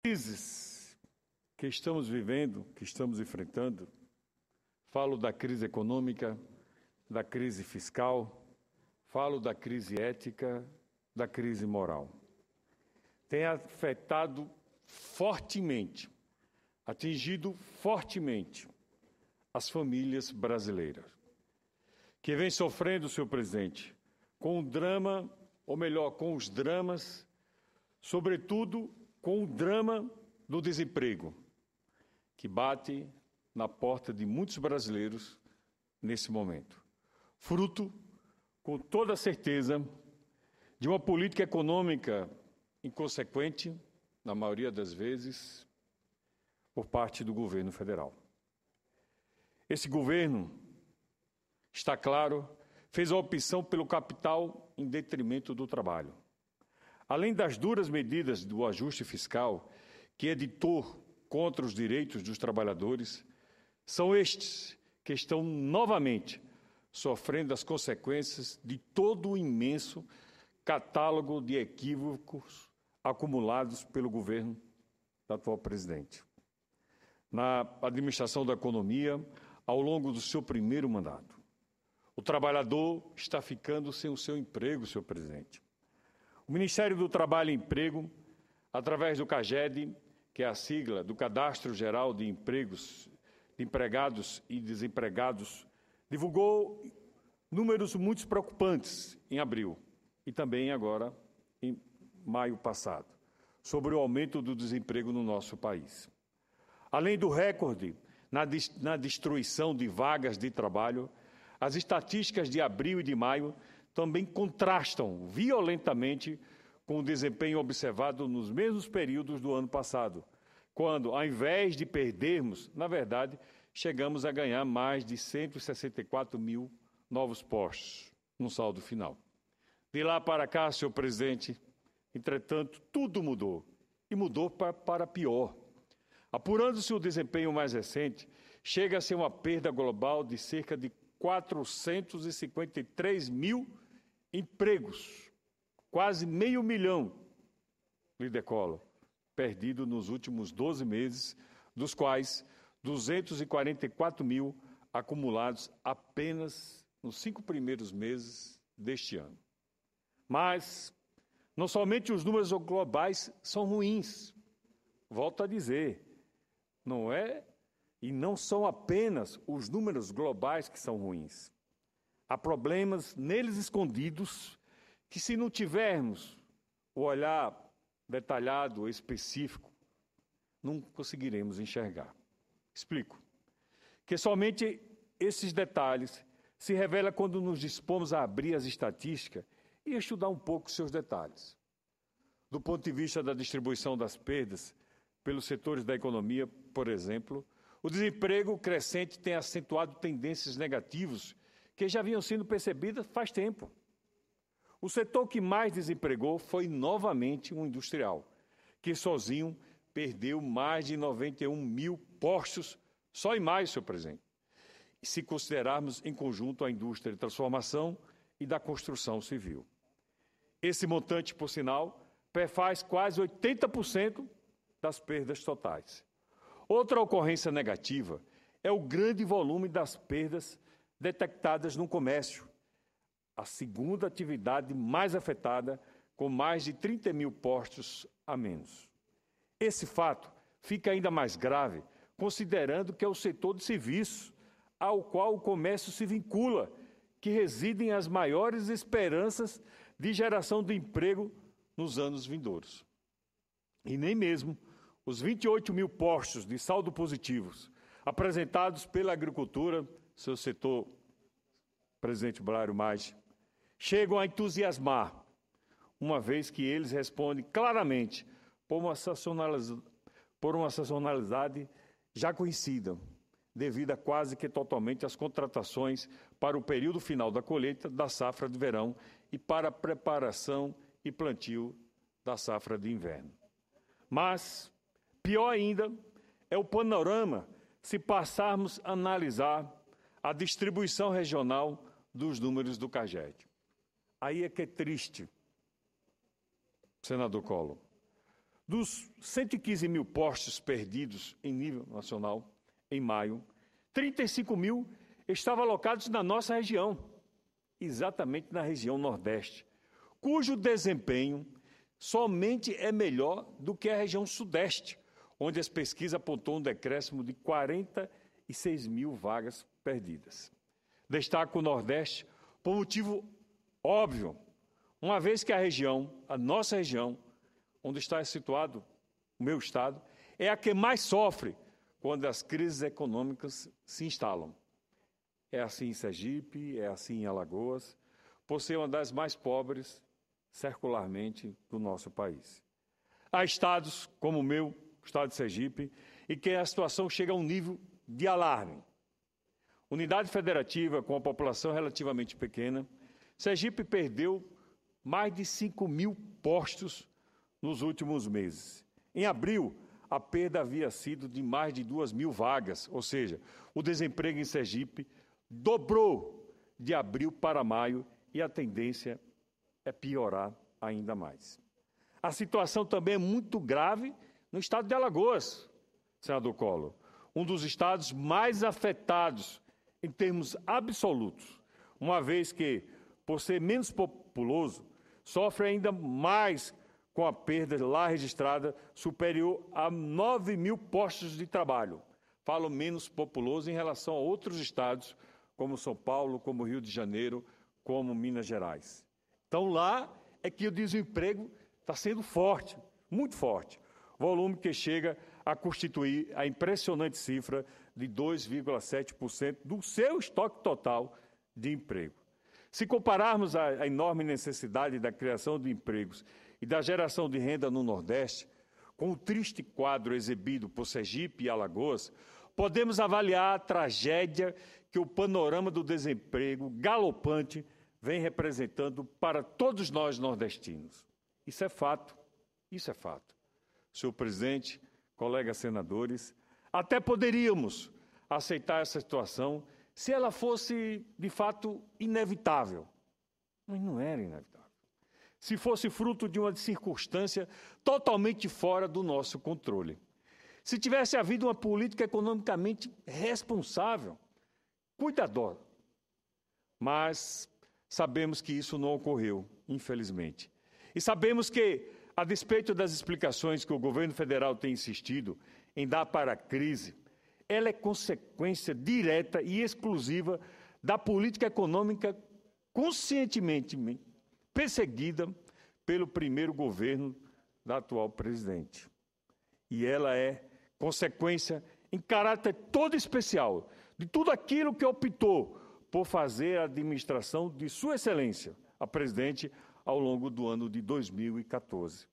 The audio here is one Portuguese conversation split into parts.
Crises que estamos vivendo, que estamos enfrentando, falo da crise econômica, da crise fiscal, falo da crise ética, da crise moral. Tem afetado fortemente, atingido fortemente as famílias brasileiras, que vem sofrendo, senhor presidente, com o drama, ou melhor, com os dramas, sobretudo com o drama do desemprego, que bate na porta de muitos brasileiros nesse momento. Fruto, com toda certeza, de uma política econômica inconsequente, na maioria das vezes, por parte do governo federal. Esse governo, está claro, fez a opção pelo capital em detrimento do trabalho. Além das duras medidas do ajuste fiscal, que editou contra os direitos dos trabalhadores, são estes que estão novamente sofrendo as consequências de todo o imenso catálogo de equívocos acumulados pelo governo do atual presidente. Na administração da economia, ao longo do seu primeiro mandato, o trabalhador está ficando sem o seu emprego, senhor presidente. O Ministério do Trabalho e Emprego, através do CAGED, que é a sigla do Cadastro Geral de Empregos, de Empregados e Desempregados, divulgou números muito preocupantes em abril e também agora em maio passado, sobre o aumento do desemprego no nosso país. Além do recorde na destruição de vagas de trabalho, as estatísticas de abril e de maio também contrastam violentamente com o desempenho observado nos mesmos períodos do ano passado, quando, ao invés de perdermos, na verdade, chegamos a ganhar mais de 164 mil novos postos no saldo final. De lá para cá, senhor presidente, entretanto, tudo mudou, e mudou para pior. Apurando-se o desempenho mais recente, chega a ser uma perda global de cerca de 453 mil empregos, quase 500 mil, líder Collor, perdido nos últimos 12 meses, dos quais 244 mil acumulados apenas nos 5 primeiros meses deste ano. Mas não somente os números globais são ruins, volto a dizer, não é e não são apenas os números globais que são ruins. Há problemas neles escondidos que, se não tivermos o olhar detalhado, específico, não conseguiremos enxergar. Explico. Que somente esses detalhes se revelam quando nos dispomos a abrir as estatísticas e estudar um pouco seus detalhes. Do ponto de vista da distribuição das perdas pelos setores da economia, por exemplo, o desemprego crescente tem acentuado tendências negativas que já vinham sendo percebidas faz tempo. O setor que mais desempregou foi novamente o industrial, que sozinho perdeu mais de 91 mil postos só em maio, senhor presidente. E se considerarmos em conjunto a indústria de transformação e da construção civil. Esse montante, por sinal, perfaz quase 80% das perdas totais. Outra ocorrência negativa é o grande volume das perdas detectadas no comércio, a segunda atividade mais afetada, com mais de 30 mil postos a menos. Esse fato fica ainda mais grave, considerando que é o setor de serviços, ao qual o comércio se vincula, que residem as maiores esperanças de geração de emprego nos anos vindouros. E nem mesmo os 28 mil postos de saldo positivos apresentados pela agricultura, seu setor, presidente Blário Maggi, chegam a entusiasmar, uma vez que eles respondem claramente por uma sazonalidade já conhecida, devido a quase que totalmente às contratações para o período final da colheita da safra de verão e para a preparação e plantio da safra de inverno. Mas, pior ainda, é o panorama se passarmos a analisar a distribuição regional dos números do CAGED. Aí é que é triste, senador Collor, Dos 115 mil postos perdidos em nível nacional, em maio, 35 mil estavam alocados na nossa região, exatamente na região Nordeste, cujo desempenho somente é melhor do que a região Sudeste, onde as pesquisas apontou um decréscimo de 46 mil vagas perdidas. Destaco o Nordeste por motivo óbvio, uma vez que a nossa região, onde está situado o meu estado, é a que mais sofre quando as crises econômicas se instalam. É assim em Sergipe, é assim em Alagoas, por ser uma das mais pobres circularmente do nosso país. Há estados, como o meu, o estado de Sergipe, em que a situação chega a um nível de alarme. Unidade federativa com a população relativamente pequena, Sergipe perdeu mais de 5 mil postos nos últimos meses. Em abril, a perda havia sido de mais de 2 mil vagas, ou seja, o desemprego em Sergipe dobrou de abril para maio e a tendência é piorar ainda mais. A situação também é muito grave no estado de Alagoas, senador Collor, um dos estados mais afetados em termos absolutos, uma vez que, por ser menos populoso, sofre ainda mais com a perda lá registrada superior a 9 mil postos de trabalho. Falo menos populoso em relação a outros estados, como São Paulo, como Rio de Janeiro, como Minas Gerais. Então, lá é que o desemprego está sendo forte, muito forte. Volume que chega a constituir a impressionante cifra de 2,7% do seu estoque total de emprego. Se compararmos a enorme necessidade da criação de empregos e da geração de renda no Nordeste, com o triste quadro exibido por Sergipe e Alagoas, podemos avaliar a tragédia que o panorama do desemprego galopante vem representando para todos nós nordestinos. Isso é fato, isso é fato. Senhor presidente, colegas senadores, até poderíamos aceitar essa situação se ela fosse, de fato, inevitável. Mas não era inevitável. Se fosse fruto de uma circunstância totalmente fora do nosso controle. Se tivesse havido uma política economicamente responsável, cuidadosa. Mas sabemos que isso não ocorreu, infelizmente. E sabemos que, a despeito das explicações que o governo federal tem insistido em dar para a crise, ela é consequência direta e exclusiva da política econômica conscientemente perseguida pelo primeiro governo da atual presidente. E ela é consequência, em caráter todo especial, de tudo aquilo que optou por fazer a administração de Sua Excelência, a presidente, ao longo do ano de 2014,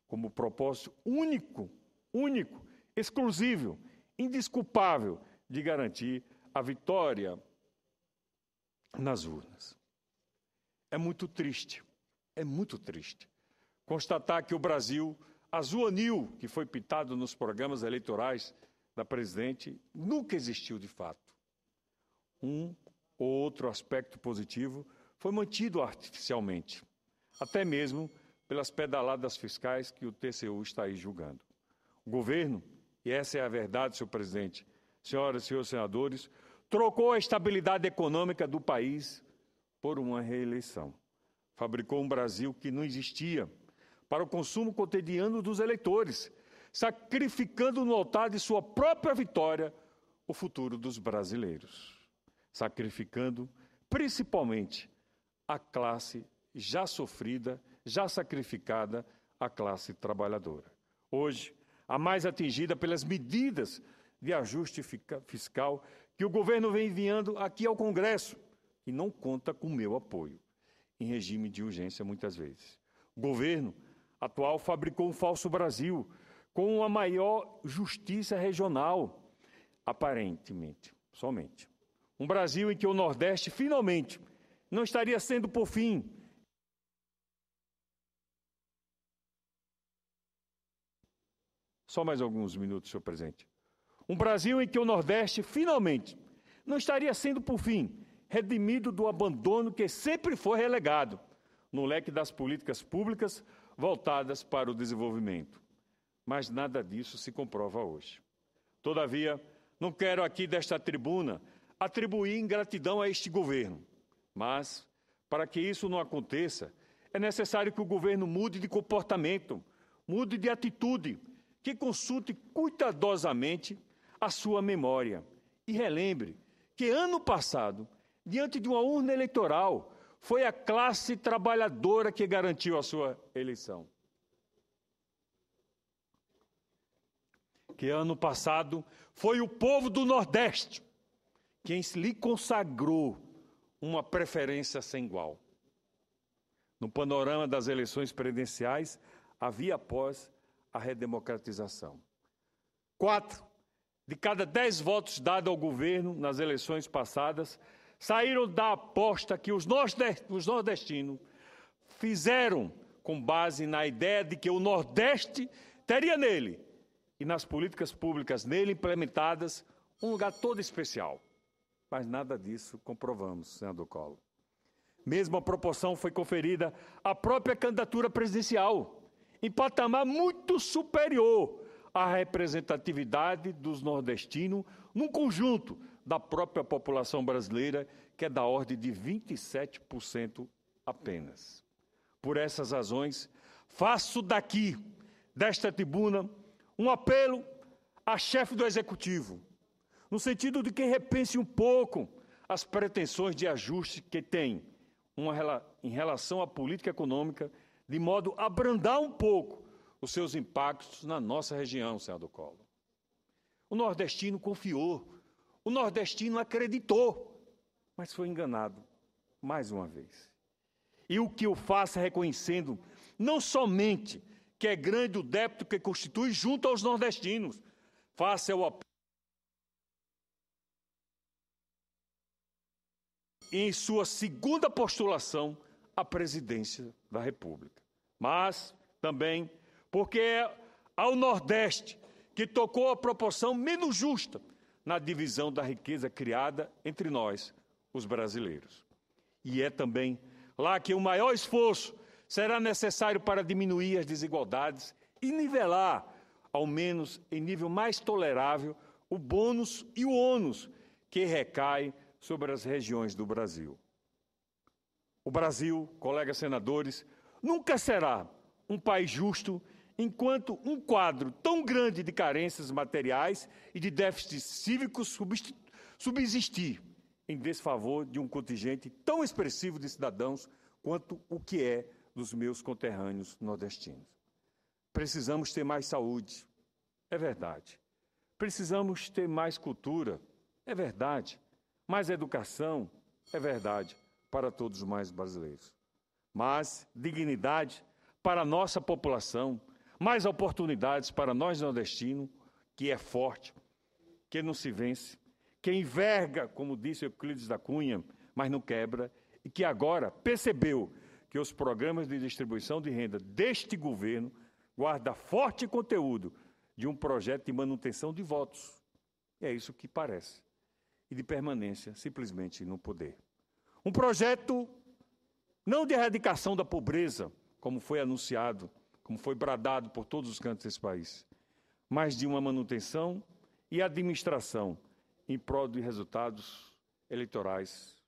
como propósito único, exclusivo, indesculpável de garantir a vitória nas urnas. É muito triste constatar que o Brasil, azul anil que foi pintado nos programas eleitorais da presidente, nunca existiu de fato. Um ou outro aspecto positivo foi mantido artificialmente, até mesmo pelas pedaladas fiscais que o TCU está aí julgando. O governo, e essa é a verdade, senhor presidente, senhoras e senhores senadores, trocou a estabilidade econômica do país por uma reeleição. Fabricou um Brasil que não existia para o consumo cotidiano dos eleitores, sacrificando no altar de sua própria vitória o futuro dos brasileiros, sacrificando principalmente a classe já sofrida, já sacrificada, a classe trabalhadora. Hoje, a mais atingida pelas medidas de ajuste fiscal que o governo vem enviando aqui ao Congresso e não conta com meu apoio, em regime de urgência muitas vezes. O governo atual fabricou um falso Brasil com uma maior justiça regional, aparentemente, somente. Um Brasil em que o Nordeste, finalmente, não estaria sendo, por fim, só mais alguns minutos, senhor presidente. Um Brasil em que o Nordeste, finalmente, não estaria sendo, por fim, redimido do abandono que sempre foi relegado no leque das políticas públicas voltadas para o desenvolvimento. mas nada disso se comprova hoje. Todavia, não quero aqui desta tribuna atribuir ingratidão a este governo, mas, para que isso não aconteça, é necessário que o governo mude de comportamento, mude de atitude, que consulte cuidadosamente a sua memória e relembre que ano passado, diante de uma urna eleitoral, foi a classe trabalhadora que garantiu a sua eleição. Que ano passado foi o povo do Nordeste quem lhe consagrou uma preferência sem igual. No panorama das eleições presidenciais, havia após a redemocratização. 4 de cada 10 votos dados ao governo nas eleições passadas saíram da aposta que os nordestinos fizeram com base na ideia de que o Nordeste teria nele e nas políticas públicas nele implementadas um lugar todo especial. Mas nada disso comprovamos, senador Collor. Mesma proporção foi conferida à própria candidatura presidencial, em patamar muito superior à representatividade dos nordestinos num conjunto da própria população brasileira, que é da ordem de 27% apenas. Por essas razões, faço daqui, desta tribuna, um apelo à chefe do Executivo, no sentido de que repense um pouco as pretensões de ajuste que tem em relação à política econômica, de modo a abrandar um pouco os seus impactos na nossa região, senador Collor. O nordestino confiou, o nordestino acreditou, mas foi enganado mais uma vez. E o que eu faço é reconhecendo não somente que é grande o débito que constitui junto aos nordestinos, faça o apelo em sua segunda postulação à presidência da República. Mas também porque é ao Nordeste que tocou a proporção menos justa na divisão da riqueza criada entre nós, os brasileiros. E é também lá que o maior esforço será necessário para diminuir as desigualdades e nivelar, ao menos em nível mais tolerável, o bônus e o ônus que recai sobre as regiões do Brasil. O Brasil, colegas senadores, nunca será um país justo enquanto um quadro tão grande de carências materiais e de déficits cívicos subsistir em desfavor de um contingente tão expressivo de cidadãos quanto o que é dos meus conterrâneos nordestinos. Precisamos ter mais saúde, é verdade. Precisamos ter mais cultura, é verdade. Mais educação, é verdade, para todos os mais brasileiros. Mais dignidade para a nossa população, mais oportunidades para nós nordestinos, que é forte, que não se vence, que enverga, como disse Euclides da Cunha, mas não quebra, e que agora percebeu que os programas de distribuição de renda deste governo guardam forte conteúdo de um projeto de manutenção de votos. É isso que parece. E de permanência, simplesmente, no poder. Um projeto não de erradicação da pobreza, como foi anunciado, como foi bradado por todos os cantos desse país, mas de uma manutenção e administração em prol de resultados eleitorais